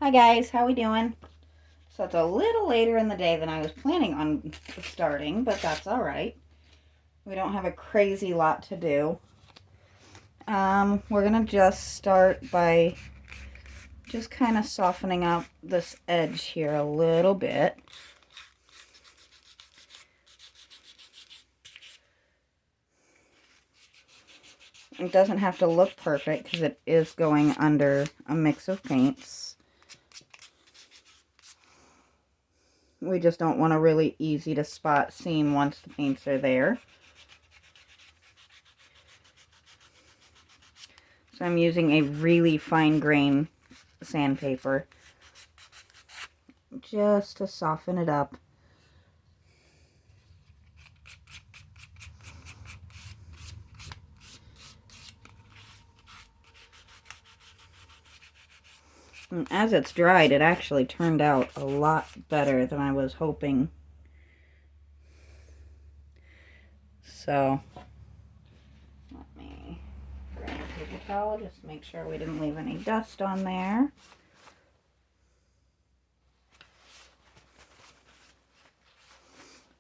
Hi guys, how we doing? So it's a little later in the day than I was planning on starting, but that's all right. We don't have a crazy lot to do. We're gonna just start by just kind of softening up this edge here a little bit. It doesn't have to look perfect because it is going under a mix of paints. We just don't want a really easy to spot seam once the paints are there. So I'm using a really fine grain sandpaper just to soften it up. And as it's dried, it actually turned out a lot better than I was hoping. So, let me grab a paper towel, just make sure we didn't leave any dust on there.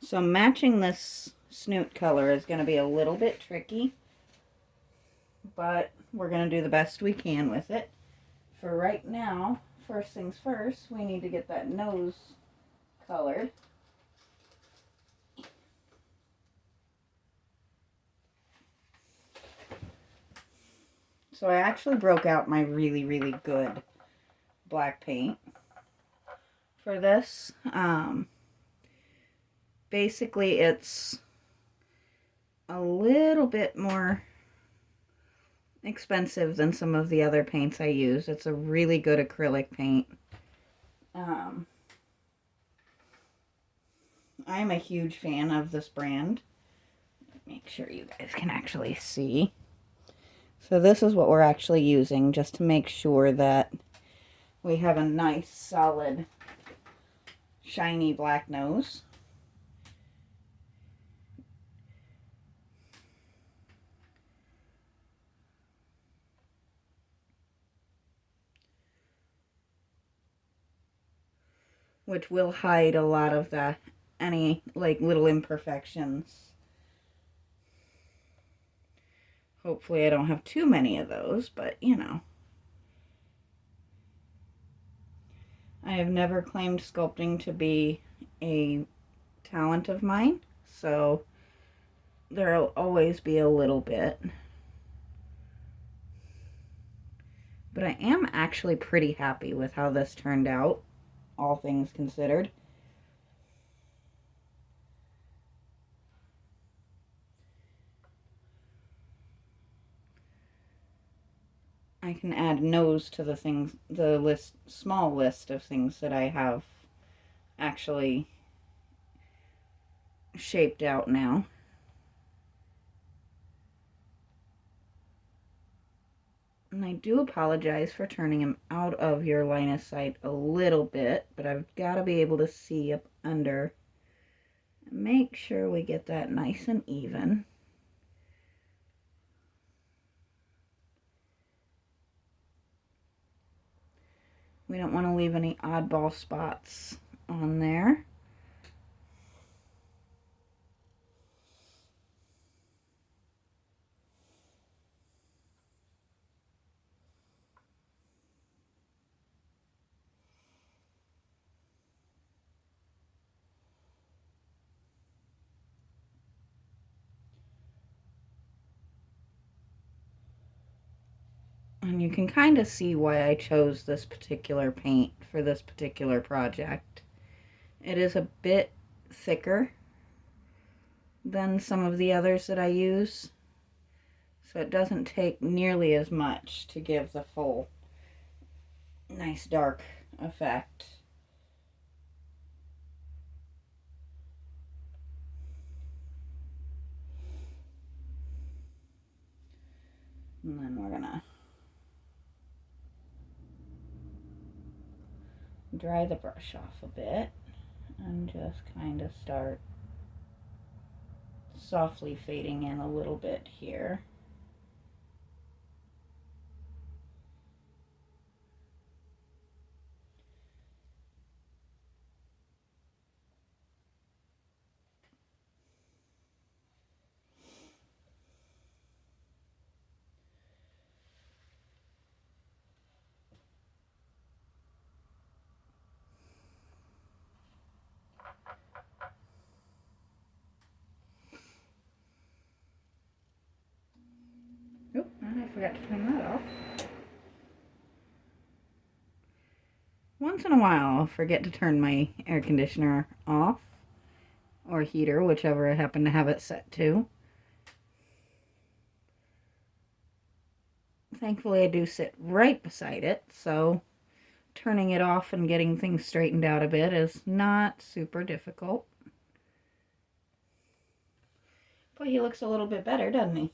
So matching this snoot color is going to be a little bit tricky, but we're going to do the best we can with it. For right now, first things first, we need to get that nose colored. So I actually broke out my really, really good black paint for this. Basically, it's a little bit more expensive than some of the other paints I use. It's a really good acrylic paint. I'm a huge fan of this brand. Make sure you guys can actually see. So this is what we're actually using just to make sure that we have a nice, solid, shiny black nose. Which will hide a lot of any like little imperfections. Hopefully I don't have too many of those, but you know. I have never claimed sculpting to be a talent of mine, so there'll always be a little bit. But I am actually pretty happy with how this turned out, all things considered. I can add nose to the small list of things that I have actually shaped out now. And I do apologize for turning him out of your line of sight a little bit, but I've got to be able to see up under. Make sure we get that nice and even. We don't want to leave any oddball spots on there. And you can kind of see why I chose this particular paint for this particular project. It is a bit thicker than some of the others that I use, so it doesn't take nearly as much to give the full nice dark effect. And then we're gonna dry the brush off a bit and just kind of start softly fading in a little bit here. forgot to turn that off. Once in a while, I'll forget to turn my air conditioner off, or heater, whichever I happen to have it set to. Thankfully, I do sit right beside it, so turning it off and getting things straightened out a bit is not super difficult. But he looks a little bit better, doesn't he?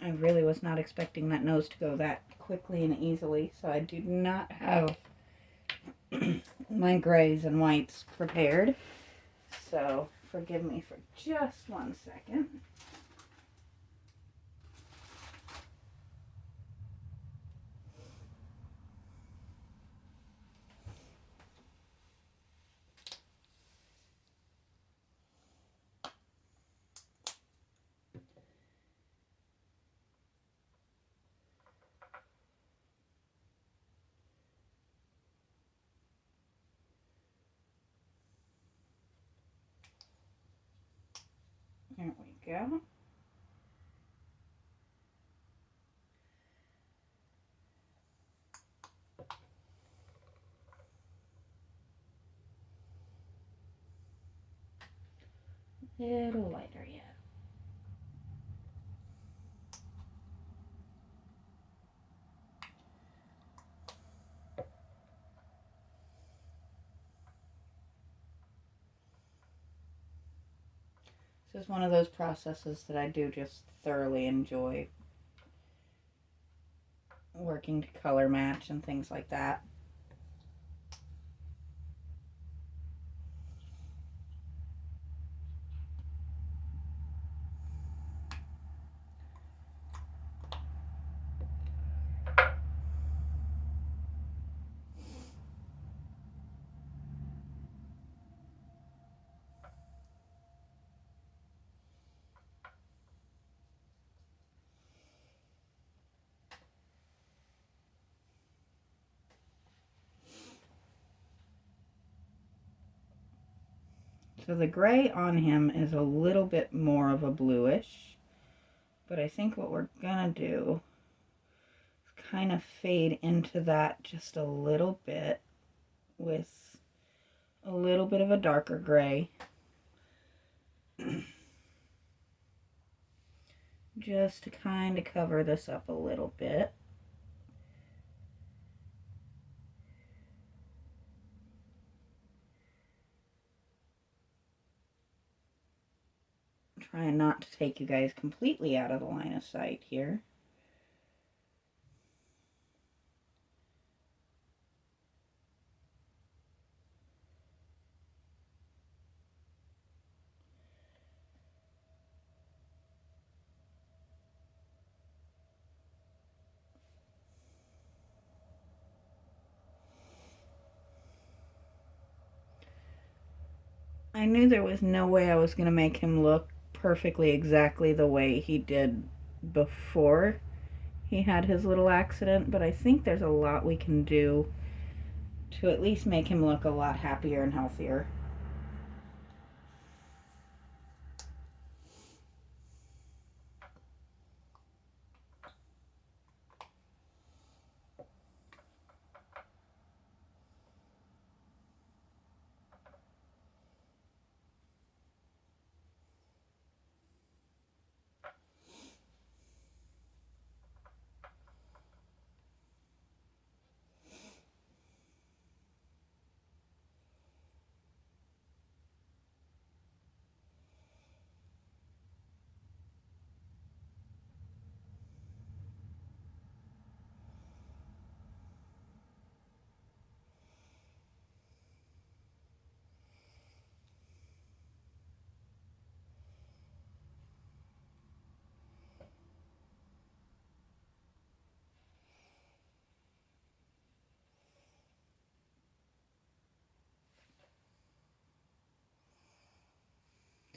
I really was not expecting that nose to go that quickly and easily, so I do not have my grays and whites prepared. So forgive me for just 1 second. There we go. A little lighter yet. This is one of those processes that I do just thoroughly enjoy. Working to color match and things like that. So the gray on him is a little bit more of a bluish, but I think what we're gonna do is kind of fade into that just a little bit with a little bit of a darker gray. Just to kind of cover this up a little bit. Trying not to take you guys completely out of the line of sight here. I knew there was no way I was going to make him look perfectly exactly the way he did before he had his little accident, but I think there's a lot we can do to at least make him look a lot happier and healthier.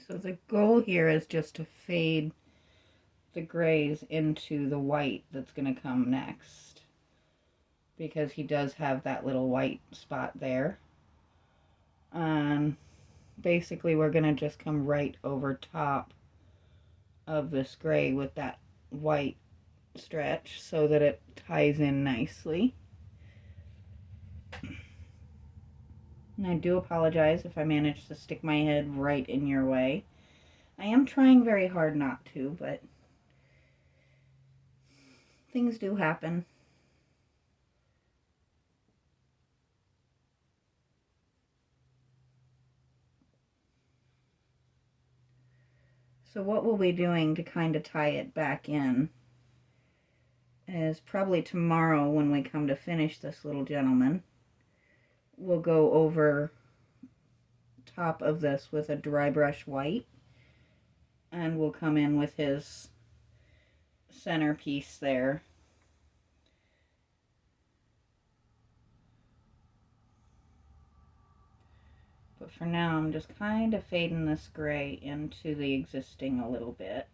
So the goal here is just to fade the grays into the white that's going to come next, because he does have that little white spot there. And basically we're going to just come right over top of this gray with that white stretch so that it ties in nicely. And I do apologize if I manage to stick my head right in your way. I am trying very hard not to, but things do happen. So what we'll be doing to kind of tie it back in is probably tomorrow when we come to finish this little gentleman, we'll go over top of this with a dry brush white, and we'll come in with his centerpiece there. But for now, I'm just kind of fading this gray into the existing a little bit.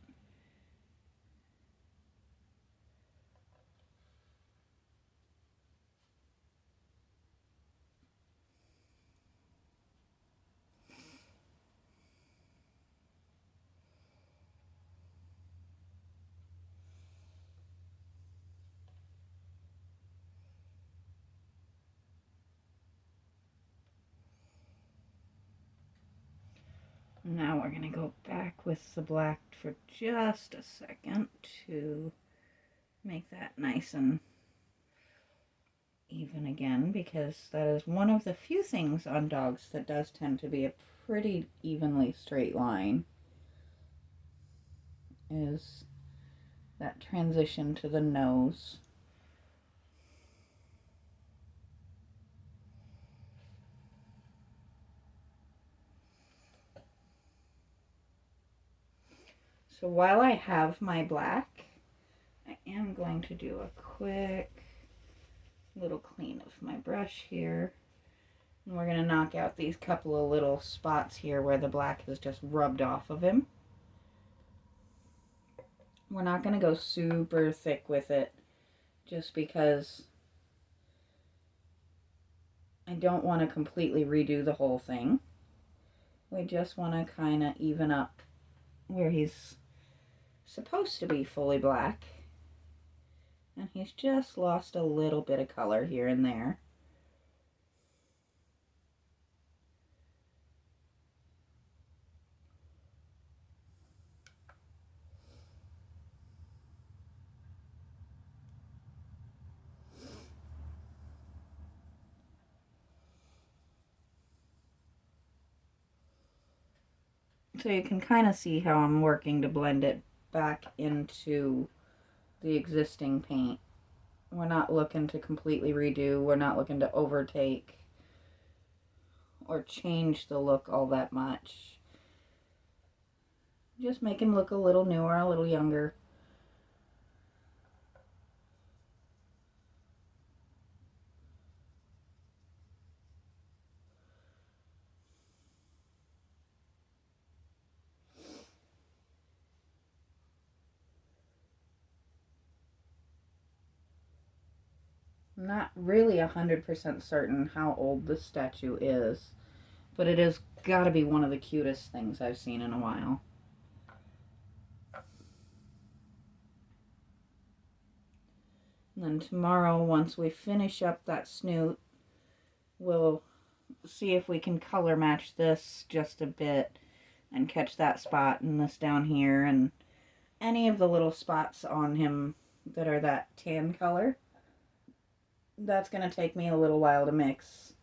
Now we're going to go back with the black for just a second to make that nice and even again, because that is one of the few things on dogs that does tend to be a pretty evenly straight line, is that transition to the nose. So while I have my black, I am going to do a quick little clean of my brush here. And we're going to knock out these couple of little spots here where the black has just rubbed off of him. We're not going to go super thick with it just because I don't want to completely redo the whole thing. We just want to kind of even up where he's supposed to be fully black. And he's just lost a little bit of color here and there. So you can kind of see how I'm working to blend it back into the existing paint. We're not looking to completely redo. We're not looking to overtake or change the look all that much. Just make him look a little newer, a little younger. I'm not really 100% certain how old this statue is, but it has got to be one of the cutest things I've seen in a while. And then tomorrow, once we finish up that snoot, we'll see if we can color match this just a bit and catch that spot and this down here and any of the little spots on him that are that tan color. That's going to take me a little while to mix,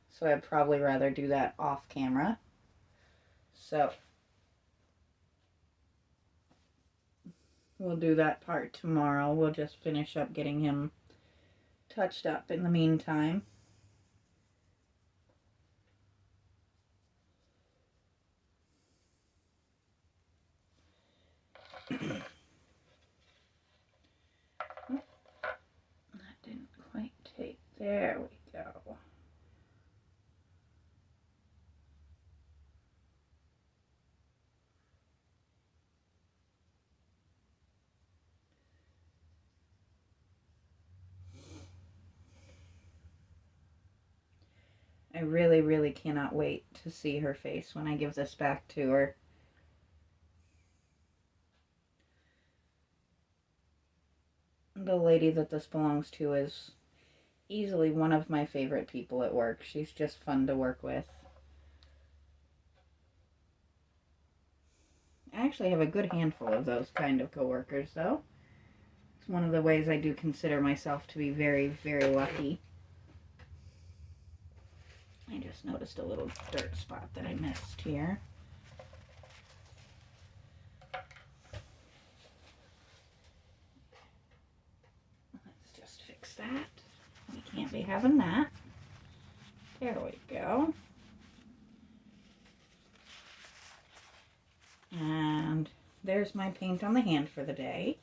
so I'd probably rather do that off camera. So we'll do that part tomorrow. We'll just finish up getting him touched up in the meantime. That didn't quite take. There we go. I really, really cannot wait to see her face when I give this back to her. The lady that this belongs to is easily one of my favorite people at work. She's just fun to work with. I actually have a good handful of those kind of coworkers, though. It's one of the ways I do consider myself to be very, very lucky. I just noticed a little dirt spot that I missed here. Let's just fix that. We can't be having that. There we go. And there's my paint on the hand for the day,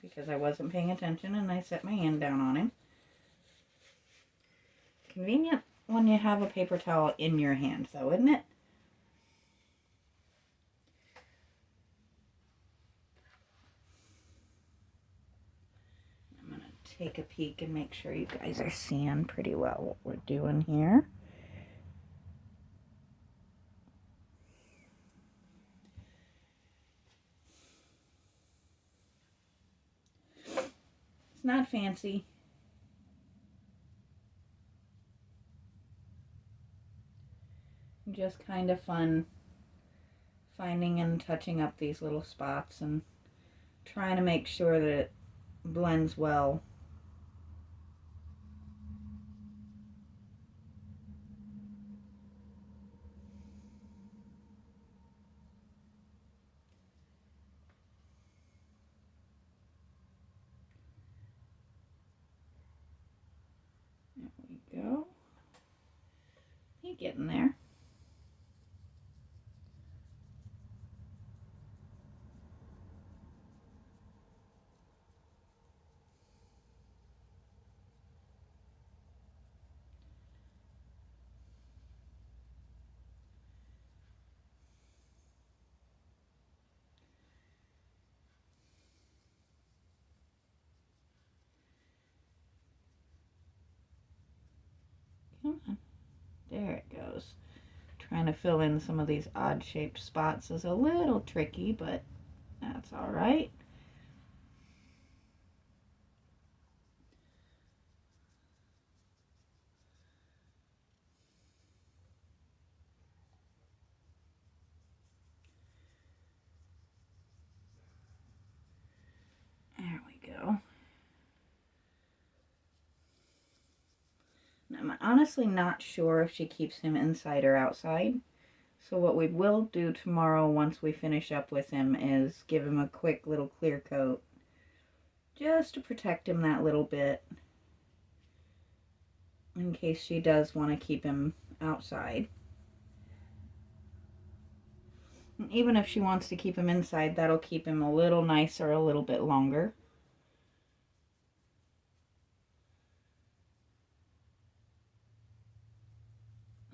because I wasn't paying attention and I set my hand down on him. Convenient when you have a paper towel in your hand, though, isn't it? I'm going to take a peek and make sure you guys are seeing pretty well what we're doing here. It's not fancy. Just kind of fun finding and touching up these little spots and trying to make sure that it blends well. There we go. You're getting there. Come on. There it goes. Trying to fill in some of these odd shaped spots is a little tricky, but that's all right. There we go. I'm honestly not sure if she keeps him inside or outside. So what we will do tomorrow once we finish up with him is give him a quick little clear coat, just to protect him that little bit, in case she does want to keep him outside. And even if she wants to keep him inside, that'll keep him a little nicer a little bit longer.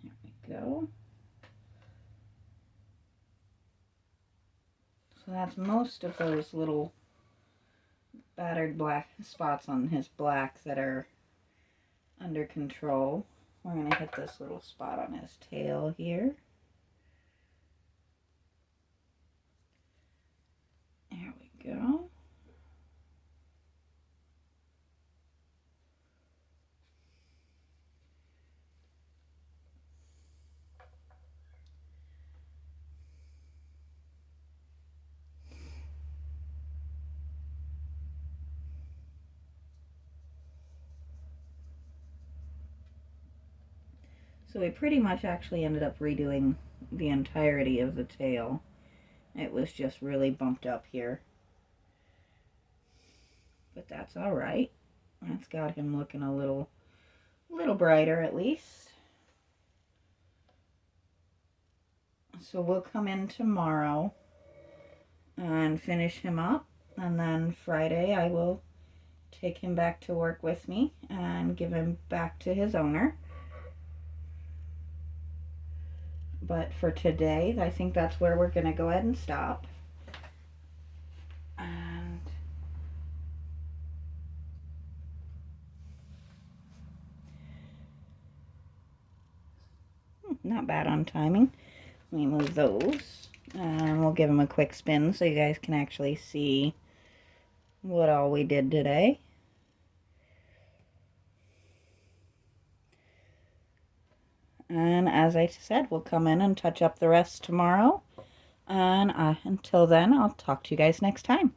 There we go. So that's most of those little battered black spots on his black that are under control. We're going to hit this little spot on his tail here. There we go. So we pretty much actually ended up redoing the entirety of the tail. It was just really bumped up here. But that's all right. That's got him looking a little brighter at least. So we'll come in tomorrow and finish him up, and then Friday I will take him back to work with me and give him back to his owner. But for today, I think that's where we're going to go ahead and stop. And not bad on timing. Let me move those. And we'll give them a quick spin so you guys can actually see what all we did today. And as I said, we'll come in and touch up the rest tomorrow. And until then, I'll talk to you guys next time.